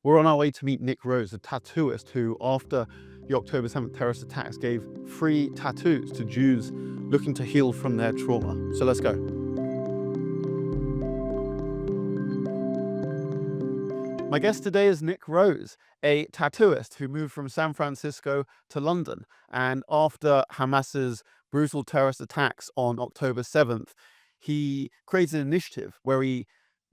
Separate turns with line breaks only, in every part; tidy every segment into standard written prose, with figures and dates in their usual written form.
We're on our way to meet Nick Rose, a tattooist who, after the October 7th terrorist attacks, gave free tattoos to Jews looking to heal from their trauma. So let's go. My guest today is Nick Rose, a tattooist who moved from San Francisco to London. And after Hamas's brutal terrorist attacks on October 7th, he created an initiative where he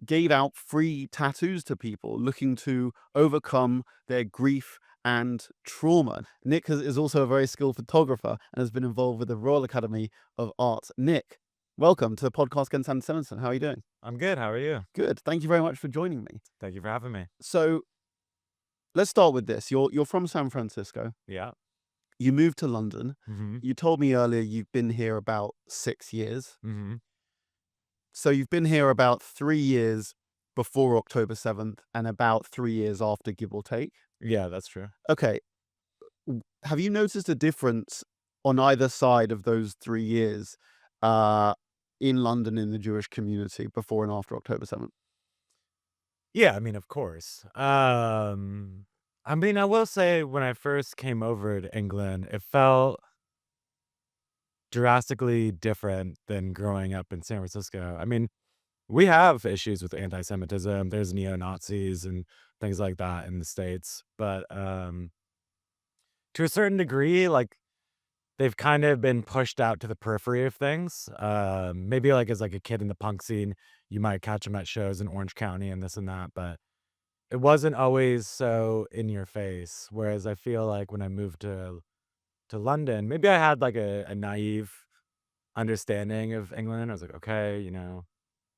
gave out free tattoos to people looking to overcome their grief and trauma. Nick is also a very skilled photographer and has been involved with the Royal Academy of Art. Nick, welcome to the podcast Against Antisemitism. How are you doing?
I'm good. How are you?
Good. Thank you very much for joining me.
Thank you for having me.
So let's start with this. You're from San Francisco.
Yeah.
You moved to London.
Mm-hmm.
You told me earlier you've been here about 6 years.
Mm-hmm.
So you've been here about 3 years before October 7th and about 3 years after, give or take.
Yeah, that's true.
Okay. Have you noticed a difference on either side of those 3 years in London in the Jewish community before and after October 7th?
Yeah, I mean, of course. I will say when I first came over to England, it felt drastically different than growing up in San Francisco. I mean, we have issues with anti-Semitism. There's neo-Nazis and things like that in the States. But to a certain degree, like they've kind of been pushed out to the periphery of things. Maybe like as like a kid in the punk scene, you might catch them at shows in Orange County and this and that, but it wasn't always so in your face. Whereas I feel like when I moved to London, maybe I had like a naive understanding of England. I was like, okay,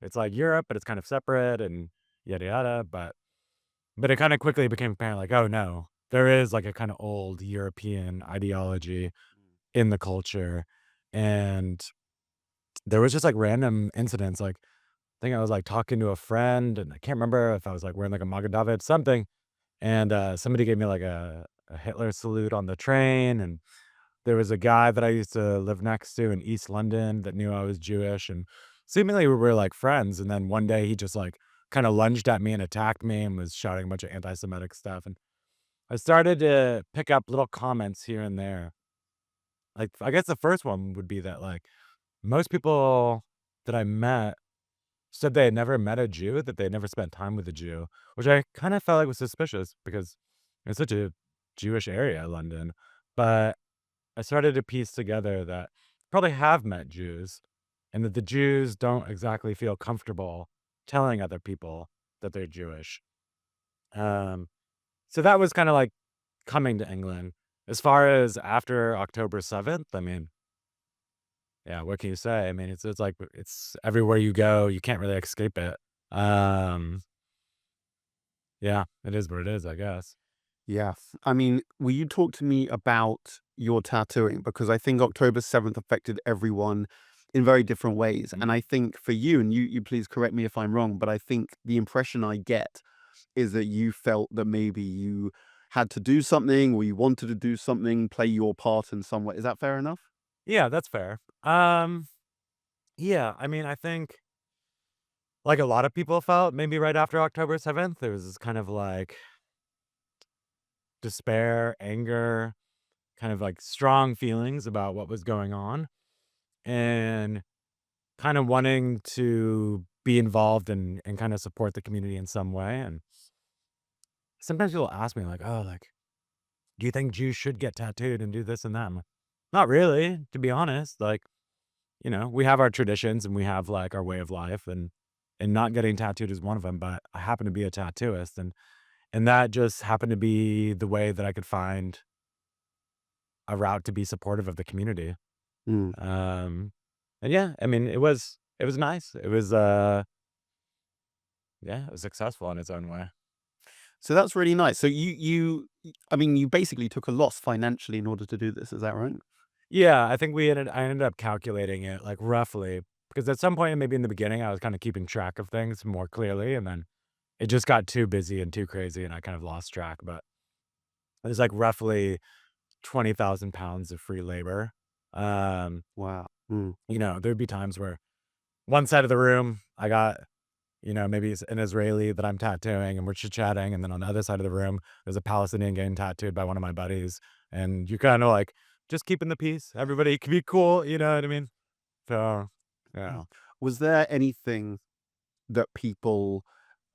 it's like Europe, but it's kind of separate and yada yada. But it kind of quickly became apparent, like, oh no, there is like a kind of old European ideology in the culture. And there was just like random incidents. Like, I think I was like talking to a friend, and I can't remember if I was like wearing like a Magen David something, and somebody gave me like a Hitler salute on the train, and there was a guy that I used to live next to in East London that knew I was Jewish, and seemingly we were like friends. And then one day he just like kind of lunged at me and attacked me and was shouting a bunch of anti-Semitic stuff, and I started to pick up little comments here and there. Like, I guess the first one would be that, like, most people that I met said they had never met a Jew, that they had never spent time with a Jew, which I kind of felt like was suspicious because it's such a Jewish area, London. But I started to piece together that I probably have met Jews and that the Jews don't exactly feel comfortable telling other people that they're Jewish. Um, so that was kind of like coming to England. As far as after October 7th, I mean, yeah, what can you say? I mean, it's like it's everywhere you go, you can't really escape it. Um, yeah, it is what it is, I guess.
Yeah. I mean, will you talk to me about your tattooing? Because I think October 7th affected everyone in very different ways.
Mm.
And I think for you, and you please correct me if I'm wrong, but I think the impression I get is that you felt that maybe you had to do something or you wanted to do something, play your part in some way. Is that fair enough?
Yeah, that's fair. Yeah, I mean, I think like a lot of people felt maybe right after October 7th, there was this kind of like despair, anger, kind of like strong feelings about what was going on and kind of wanting to be involved and kind of support the community in some way. And sometimes people ask me like, "Oh, like, do you think Jews should get tattooed and do this and that?" I'm like, not really, to be honest. Like, we have our traditions and we have like our way of life, and not getting tattooed is one of them. But I happen to be a tattooist, and that just happened to be the way that I could find a route to be supportive of the community.
Mm.
Um, and yeah, I mean, it was nice. It was yeah, it was successful in its own way.
So that's really nice. So I mean, you basically took a loss financially in order to do this. Is that right?
Yeah, I think I ended up calculating it like roughly because at some point, maybe in the beginning, I was kind of keeping track of things more clearly, and then it just got too busy and too crazy, and I kind of lost track. But it was like roughly 20,000 pounds of free labor. Um,
Wow. Mm.
there'd be times where one side of the room, I got maybe it's an Israeli that I'm tattooing and we're chit-chatting, and then on the other side of the room, there's a Palestinian getting tattooed by one of my buddies, and you're kinda, like, just keeping the peace. Everybody can be cool, you know what I mean? So, yeah.
Mm. Was there anything that people,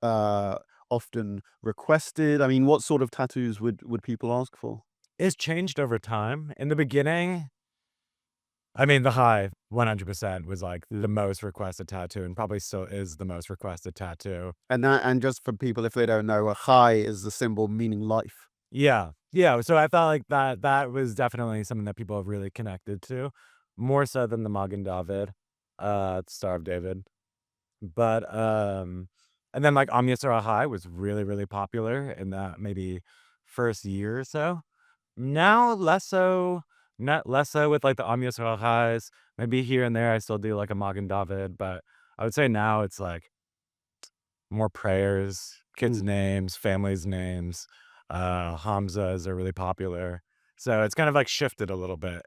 uh, often requested? I mean, what sort of tattoos would people ask for?
It's changed over time. In the beginning, I mean, the high 100% was, like, the most requested tattoo and probably still is the most requested tattoo.
And just for people, if they don't know, a chai is the symbol meaning life.
Yeah. Yeah, so I felt like that was definitely something that people have really connected to, more so than the Magen David, Star of David. But, and then, like, Am Yisrael High was really, really popular in that maybe first year or so. Now, less so, not less so with, like, the Am Yisrael Highs. Maybe here and there, I still do, like, a Magen David, but I would say now it's, like, more prayers, kids'
Mm.
names, families' names, Hamzas are really popular. So it's kind of, like, shifted a little bit.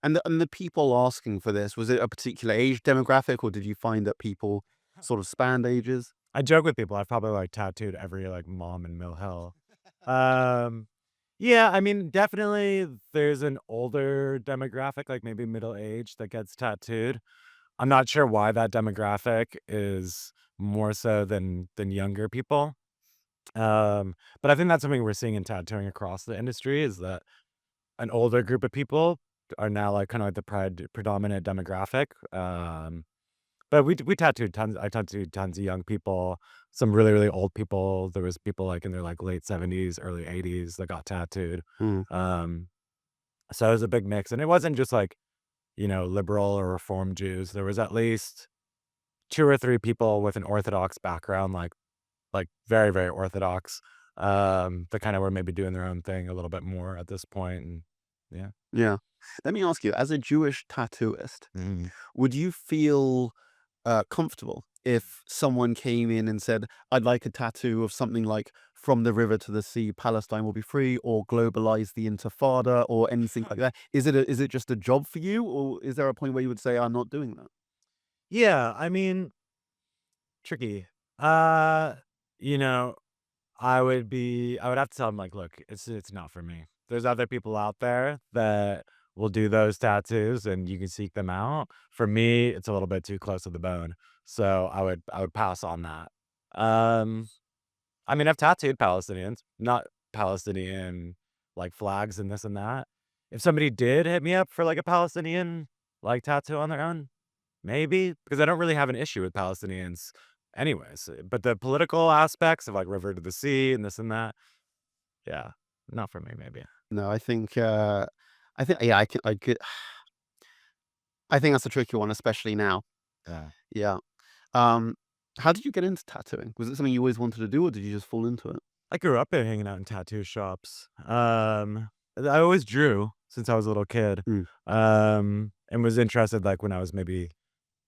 And the people asking for this, was it a particular age demographic, or did you find that people sort of spanned ages?
I joke with people, I've probably, like, tattooed every, like, mom in Mill Hill. Um, yeah, I mean, definitely there's an older demographic, like, maybe middle age that gets tattooed. I'm not sure why that demographic is more so than younger people. But I think that's something we're seeing in tattooing across the industry is that an older group of people are now, like, kinda like the predominant demographic. But we tattooed tons I tattooed tons of young people, some really, really old people. There was people, like, in their, like, late 70s, early 80s that got tattooed.
Mm.
Um, so it was a big mix, and it wasn't just, like, liberal or reform Jews. There was at least 2 or 3 people with an Orthodox background, like, very, very Orthodox, that kinda were maybe doing their own thing a little bit more at this point, and yeah.
Yeah. Let me ask you, as a Jewish tattooist,
Mhm.
would you feel comfortable if someone came in and said, "I'd like a tattoo of something like from the river to the sea, Palestine will be free," or "Globalize the Intifada," or anything like that? Is it just a job for you, or is there a point where you would say, "I'm not doing that"?
Yeah, I mean, tricky. Uh, you know, I would have to tell them like, "Look, it's not for me. There's other people out there that will do those tattoos, and you can seek them out. For me, it's a little bit too close to the bone, so I would pass on that." Um, I mean, I've tattooed Palestinians, not Palestinian, like, flags and this and that. If somebody did hit me up for, like, a Palestinian, like, tattoo on their own, maybe, because I don't really have an issue with Palestinians anyways, but the political aspects of, like, river to the sea and this and that, yeah, not for me, maybe.
No, I think, yeah, I could, I think that's a tricky one, especially now.
Yeah.
Yeah. Um, how did you get into tattooing? Was it something you always wanted to do, or did you just fall into it?
I grew up in hanging out in tattoo shops. I always drew since I was a little kid,
Mm.
and was interested, like, when I was maybe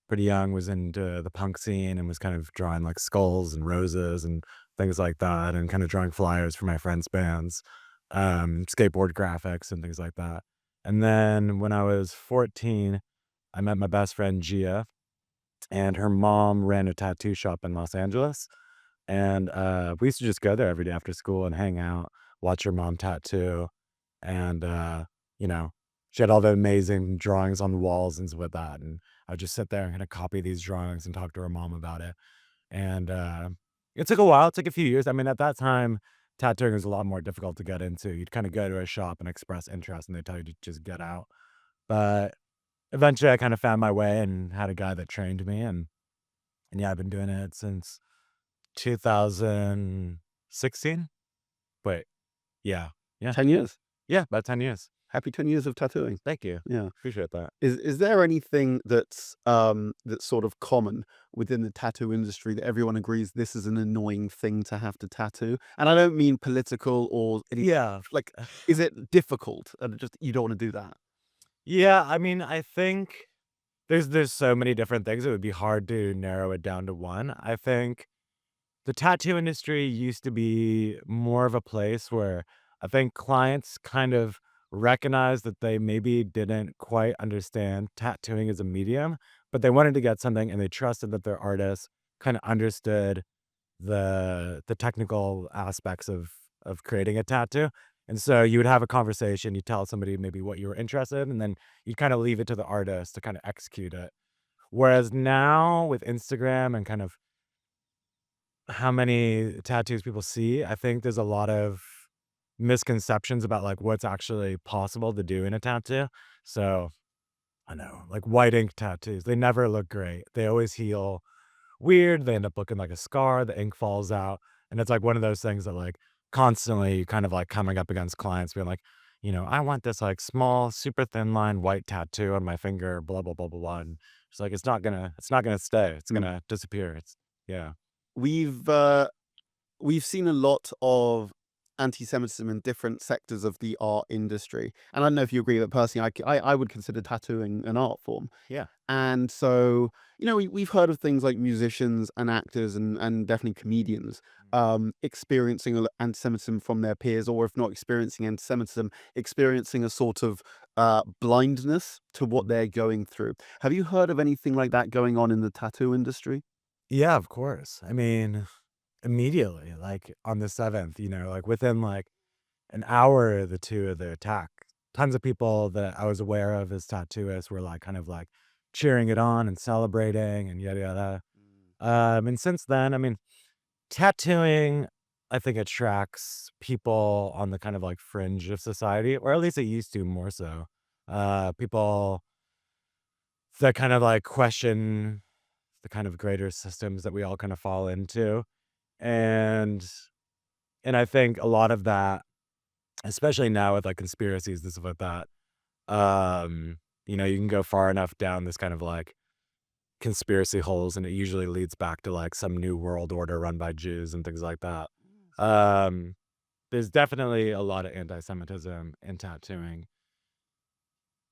pretty young, was into the punk scene and was kind of drawing, like, skulls and roses and things like that, and kinda drawing flyers for my friends' bands, skateboard graphics and things like that. And then when I was 14, I met my best friend, Gia, and her mom ran a tattoo shop in Los Angeles, and, we used to just go there every day after school and hang out, watch her mom tattoo, and, you know, she had all the amazing drawings on the walls and stuff like that, and I would just sit there and kinda copy these drawings and talk to her mom about it, and, it took a while, it took a few years. I mean, at that time, tattooing was a lot more difficult to get into. You'd kinda go to a shop and express interest, and they tell you to just get out. But eventually, I kinda found my way and had a guy that trained me, and yeah, I've been doing it since 2016? Wait, yeah, yeah,
10 years.
yeah, about 10 years.
Happy 10 years of tattooing.
Thank you.
Yeah.
Appreciate that.
Is there anything that's sort of common within the tattoo industry that everyone agrees this is an annoying thing to have to tattoo? And I don't mean political or any,
Yeah.
like, is it difficult and just you don't wanna do that?
Yeah, I mean, I think there's so many different things, it would be hard to narrow it down to one. I think the tattoo industry used to be more of a place where I think clients kind of recognized that they maybe didn't quite understand tattooing as a medium, but they wanted to get something and they trusted that their artist kind of understood the technical aspects of creating a tattoo. And so you would have a conversation, you tell somebody maybe what you were interested in, and then you kind of leave it to the artist to kind of execute it. Whereas now with Instagram and kind of how many tattoos people see, I think there's a lot of misconceptions about like what's actually possible to do in a tattoo. So I know, like white ink tattoos, they never look great. They always heal weird. They end up looking like a scar. The ink falls out. And it's like one of those things that like constantly kind of like coming up against clients being like, I want this like small, super thin line white tattoo on my finger, blah, blah, blah, blah, blah. And it's like, it's not gonna stay. It's
Mm.
gonna disappear. Yeah.
We've uh, we've seen a lot of anti-Semitism in different sectors of the art industry, and I don't know if you agree, but personally, I would consider tattooing an art form.
Yeah.
And so, we've heard of things like musicians and actors and definitely comedians experiencing anti-Semitism from their peers, or if not experiencing anti-Semitism, experiencing a sort of blindness to what
Mhm.
they're going through. Have you heard of anything like that going on in the tattoo industry?
Yeah, of course. I mean, immediately, like on the 7th, like within like an hour or the two of the attack, tons of people that I was aware of as tattooists were like kind of like cheering it on and celebrating and yada yada. And since then, I mean, tattooing, I think attracts people on the kind of like fringe of society, or at least it used to more so. People that kind of like question the kind of greater systems that we all kind of fall into. And I think a lot of that, especially now with like conspiracies and stuff like that, you can go far enough down this kind of like conspiracy holes and it usually leads back to like some new world order run by Jews and things like that. Um, there's definitely a lot of anti-Semitism in tattooing.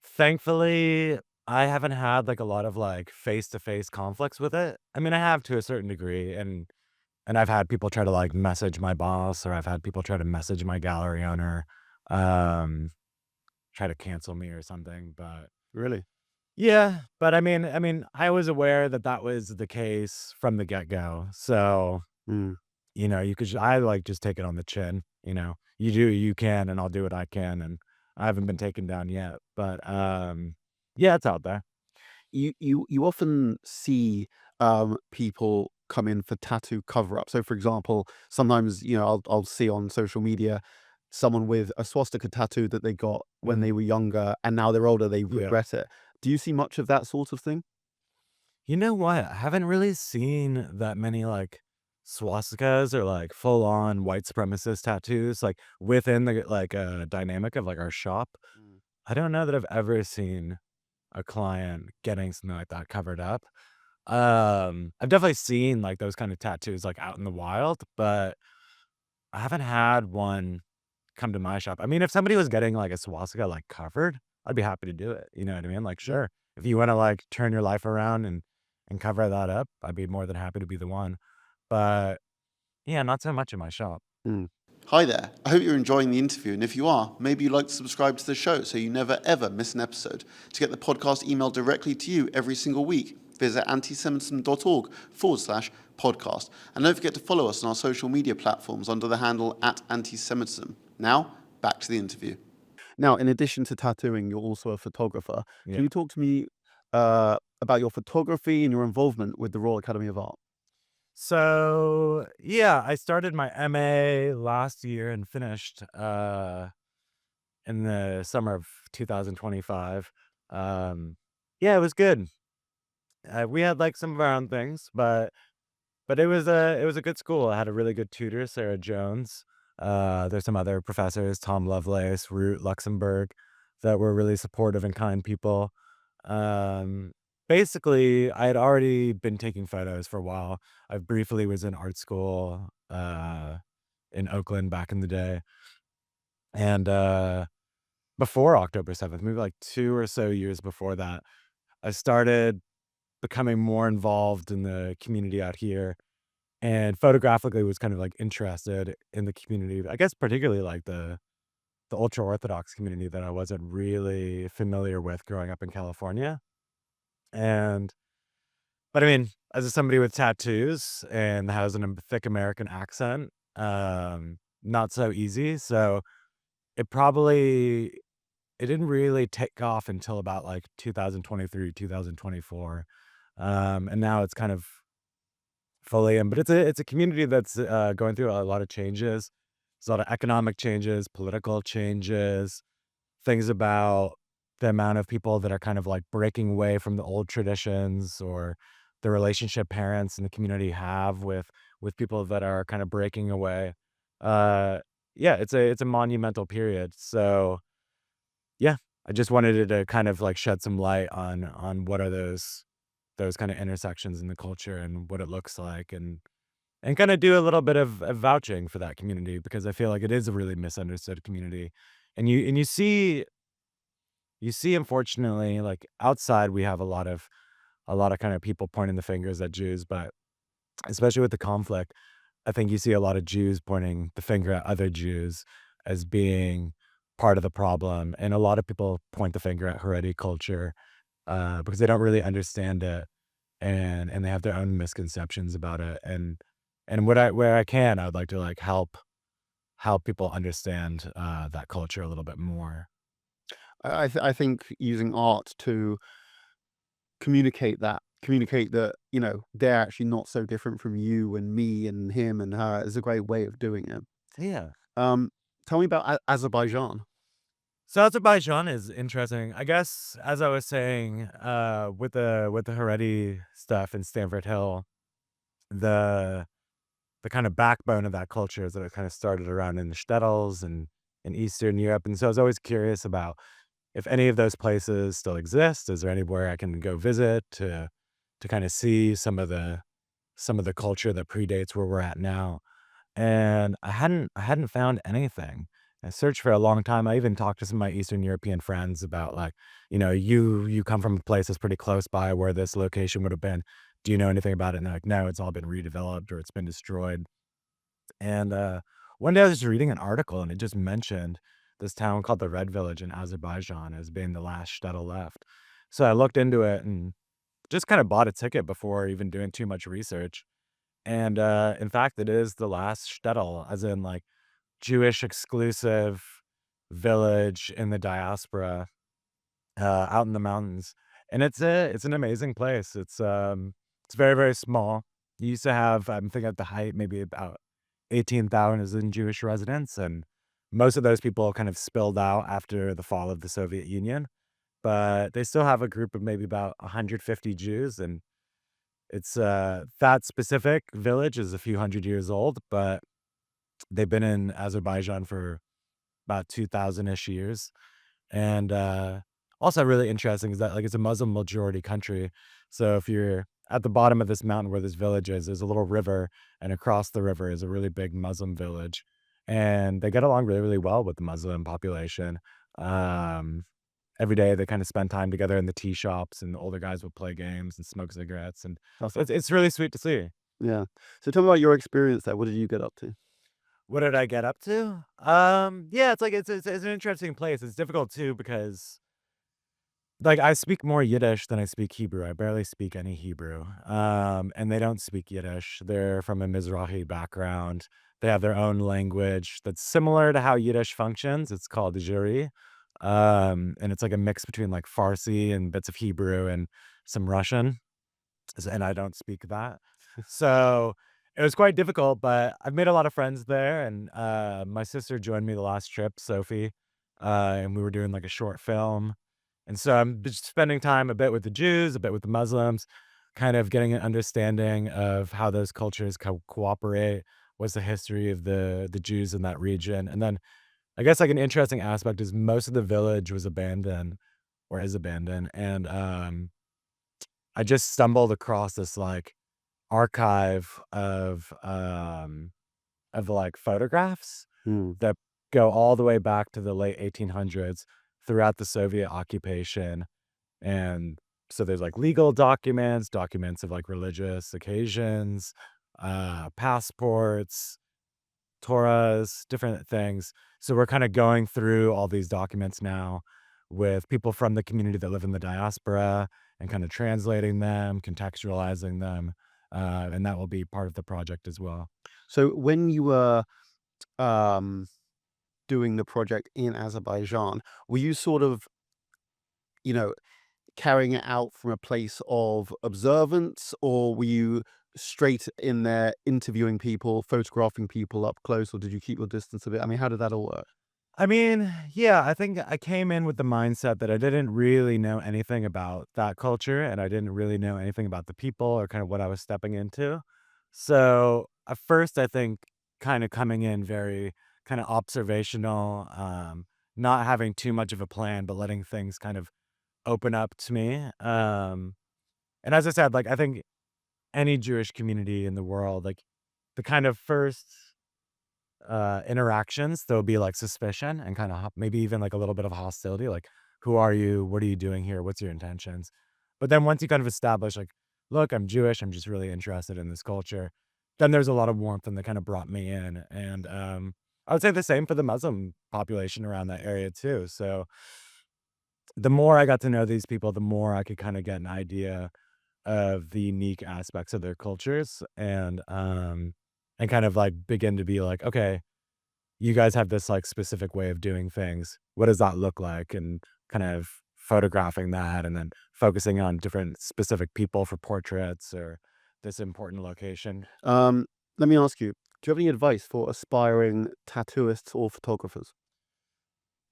Thankfully, I haven't had like a lot of like face-to-face conflicts with it. I mean, I have to a certain degree, and I've had people try to like message my boss, or I've had people try to message my gallery owner, um, try to cancel me or something. But
Really?
yeah, but I mean, I was aware that that was the case from the get-go. So,
Mm.
I like just take it on the chin, You do what you can and I'll do what I can, and I haven't been taken down yet, but yeah, it's out there.
You often see people come in for tattoo cover up. So, for example, sometimes I'll see on social media someone with a swastika tattoo that they got when they
Mhm.
were younger, and now they're older, they
Yeah.
regret it. Do you see much of that sort of thing?
You know what? I haven't really seen that many like swastikas or like full on white supremacist tattoos like within the like dynamic of like our shop.
Mm.
I don't know that I've ever seen a client getting something like that covered up. I've definitely seen like those kind of tattoos like out in the wild, but I haven't had one come to my shop. I mean, if somebody was getting like a swastika like covered, I'd be happy to do it. You know what I mean? Like,
Yeah.
sure, if you want to like turn your life around and cover that up, I'd be more than happy to be the one. But yeah, not so much in my shop.
Mm. Hi there. I hope you're enjoying the interview, and if you are, maybe you'd like to subscribe to the show so you never ever miss an episode. To get the podcast emailed directly to you every single week, visit antisemitism.org/podcast. And don't forget to follow us on our social media platforms under the handle @antisemitism. Now, back to the interview. Now, in addition to tattooing, you're also a photographer.
Yeah.
Can you talk to me about your photography and your involvement with the Royal Academy of Art?
So yeah, I started my MA last year and finished in the summer of 2025. Um, yeah, it was good. We had like some of our own things, but it was a good school. I had a really good tutor, Sarah Jones. There's some other professors, Tom Lovelace, Root Luxembourg, that were really supportive and kind people. Um, Basically, I had already been taking photos for a while. I briefly was in art school in Oakland back in the day, and before October 7th, maybe like 2 or so years before that, I started becoming more involved in the community out here and photographically was kind of like interested in the community. I guess particularly like the ultra orthodox community that I wasn't really familiar with growing up in California. And But I mean, as somebody with tattoos and has an thick American accent, not so easy. So it probably it didn't really take off until about like 2023, 2024. And now it's kind of fully in, but it's a community that's going through a lot of changes. There's a lot of economic changes, political changes, things about the amount of people that are kind of like breaking away from the old traditions or the relationship parents in the community have with people that are kind of breaking away. Uh yeah, it's a monumental period. So yeah, I just wanted it to kind of like shed some light on what are those kind of intersections in the culture and what it looks like and kinda do a little bit of vouching for that community because I feel like it is a really misunderstood community. And you see, unfortunately, like, outside, we have a lot of kinda people pointing the fingers at Jews, but especially with the conflict, I think you see a lot of Jews pointing the finger at other Jews as being part of the problem, and a lot of people point the finger at Haredi culture, because they don't really understand it, and they have their own misconceptions about it, and where I can, I would like to, like, help people understand, that culture a little bit more.
I think using art to communicate that, you know, they're actually not so different from you and me and him and her is a great way of doing it.
Yeah.
Um, Tell me about Azerbaijan.
So Azerbaijan is interesting. I guess, as I was saying, with the Haredi stuff in Stanford Hill, the the kind of backbone of that culture is that it kinda started around in the shtetls and in Eastern Europe, and so I was always curious about if any of those places still exist. Is there anywhere I can go visit to kinda see some of the culture that predates where we're at now? And I hadn't found anything. I searched for a long time. I even talked to some of my Eastern European friends about like, you come from a place that's pretty close by where this location would have been. Do you know anything about it? And they're like, no, it's all been redeveloped or it's been destroyed. And one day I was just reading an article and it just mentioned this town called the Red Village in Azerbaijan as being the last shtetl left. So I looked into it and just kind of bought a ticket before even doing too much research. And in fact, it is the last shtetl, as in like Jewish exclusive village in the diaspora, out in the mountains, and it's an amazing place. It's very, very small. You used to have, I'm thinking at the height, maybe about 18,000 Jewish residents, and most of those people kind of spilled out after the fall of the Soviet Union, but they still have a group of maybe about 150 Jews, and that specific village is a few hundred years old, but they've been in Azerbaijan for about 2,000-ish years. And, also really interesting is that, like, it's a Muslim majority country. So if you're at the bottom of this mountain where this village is, there's a little river, and across the river is a really big Muslim village. And they get along really, really well with the Muslim population. Um, every day they kinda spend time together in the tea shops, and the older guys will play games and smoke cigarettes, and
That's
so it's really sweet to see.
Yeah. So tell me about your experience there. What did you get up to?
What did I get up to? Yeah, it's like it's an interesting place. It's difficult too because like I speak more Yiddish than I speak Hebrew. I barely speak any Hebrew. And they don't speak Yiddish. They're from a Mizrahi background. They have their own language that's similar to how Yiddish functions. It's called Juri. And it's like a mix between like Farsi and bits of Hebrew and some Russian. And I don't speak that. So it was quite difficult, but I've made a lot of friends there. And my sister joined me the last trip, Sophie, and we were doing like a short film. And so I'm just spending time a bit with the Jews, a bit with the Muslims, kind of getting an understanding of how those cultures cooperate. What's the history of the Jews in that region? And then I guess like an interesting aspect is most of the village was abandoned or is abandoned. And I just stumbled across this like archive of like photographs
Hmm.
that go all the way back to the late 1800s throughout the Soviet occupation. And so there's like legal documents, documents of like religious occasions, passports, Torahs, different things. So we're kind of going through all these documents now with people from the community that live in the diaspora and kind of translating them, contextualizing them, and that will be part of the project as well.
So when you were um, doing the project in Azerbaijan, were you sort of, you know, carrying it out from a place of observance, or were you straight in there interviewing people, photographing people up close, or did you keep your distance a bit? I mean, how did that all work?
I mean, yeah, I think I came in with the mindset that I didn't really know anything about that culture and I didn't really know anything about the people or kind of what I was stepping into. So at first, I think kind of coming in very kind of observational, not having too much of a plan, but letting things kind of open up to me. And as I said, like, I think any Jewish community in the world, like, the kind of first interactions, there'll be like suspicion and kind of maybe even like a little bit of hostility, like, who are you? What are you doing here? What's your intentions? But then once you kind of establish, like, look, I'm Jewish, I'm just really interested in this culture, then there's a lot of warmth and that kind of brought me in. And I would say the same for the Muslim population around that area too. So the more I got to know these people, the more I could kind of get an idea of the unique aspects of their cultures and kind of like begin to be like, okay, you guys have this like specific way of doing things. What does that look like? And kind of photographing that and then focusing on different specific people for portraits or this important location.
Um, Let me ask you, do you have any advice for aspiring tattooists or photographers?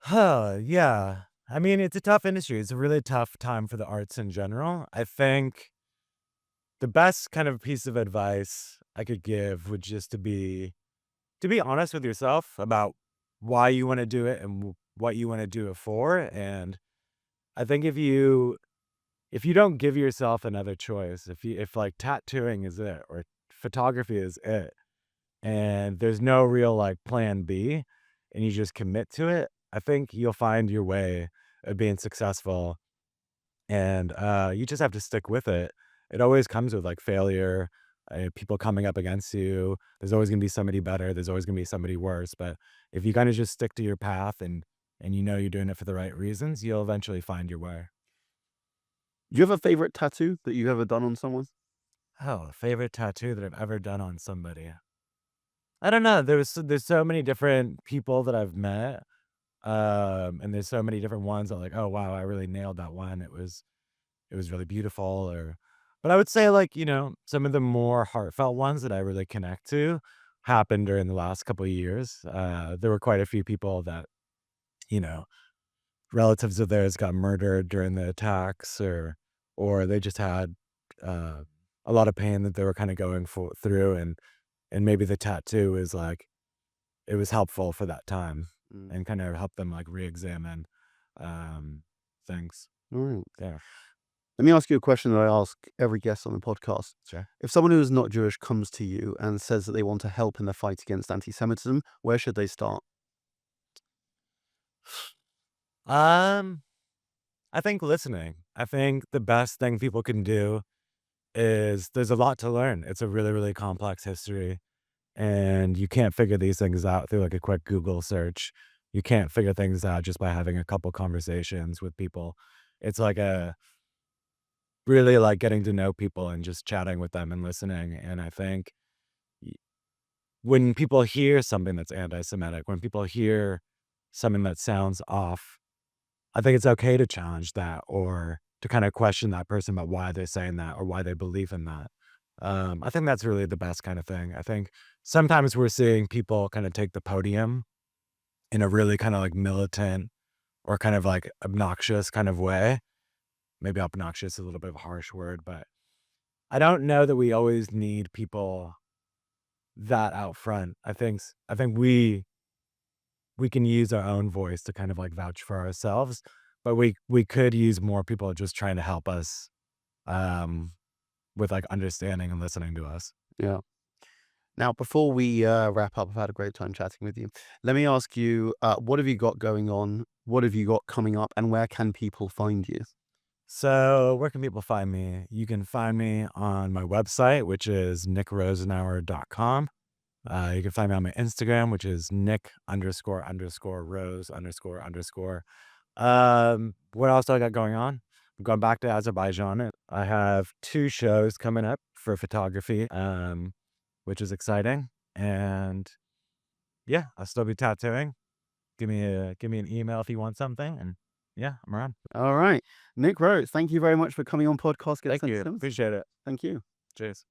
Huh, yeah. I mean, it's a tough industry. It's a really tough time for the arts in general. I think the best kind of piece of advice I could give would just to be honest with yourself about why you want to do it and what you want to do it for. And I think if you don't give yourself another choice, if like tattooing is it or photography is it, and there's no real like plan B, and you just commit to it, I think you'll find your way of being successful. And you just have to stick with it. It always comes with like failure, people coming up against you. There's always gonna be somebody better. There's always gonna be somebody worse. But if you kind of just stick to your path and you know you're doing it for the right reasons, you'll eventually find your way.
Do you have a favorite tattoo that you've ever done on someone?
Oh, favorite tattoo that I've ever done on somebody. I don't know. There's so many different people that I've met, and there's so many different ones that like, oh wow, I really nailed that one. It was really beautiful. Or, but I would say like some of the more heartfelt ones that I really connect to happened during the last couple of years. There were quite a few people that you know relatives of theirs got murdered during the attacks, or they just had uh, a lot of pain that they were kind of going through, and maybe the tattoo is like it was helpful for that time
Mm.
and kind of help them like re-examine um, things.
All right.
Yeah,
Let me ask you a question that I ask every guest on the podcast.
sure.
If someone who is not Jewish comes to you and says that they want to help in the fight against anti-Semitism, where should they start?
Um, I think listening. I think the best thing people can do is there's a lot to learn. It's a really, really complex history, and you can't figure these things out through like a quick Google search. You can't figure things out just by having a couple conversations with people. It's like a really like getting to know people and just chatting with them and listening. And I think y- when people hear something that's anti-Semitic, when people hear something that sounds off, I think it's okay to challenge that or to kind of question that person about why they're saying that or why they believe in that. I think that's really the best kind of thing. I think sometimes we're seeing people kind of take the podium in a really kind of like militant or kind of like obnoxious kind of way. Maybe obnoxious is a little bit of a harsh word, but I don't know that we always need people that out front. I think we can use our own voice to kind of like vouch for ourselves, but we could use more people just trying to help us um with like understanding and listening to us.
Yeah. Now, before we wrap up, I've had a great time chatting with you. Let me ask you, what have you got going on? What have you got coming up? And where can people find you?
So, where can people find me? You can find me on my website, which is nickrosenauer.com. You can find me on my Instagram, which is Nick __Rose ___. What else do I got going on? going back to Azerbaijan. I have 2 shows coming up for photography, which is exciting. And yeah, I'll still be tattooing. Give me an email if you want something, and yeah, I'm around.
All right. Nick Rose, thank you very much for coming on Podcast Against
Thank you.
Antisemitism.
Appreciate it.
Thank you.
Cheers.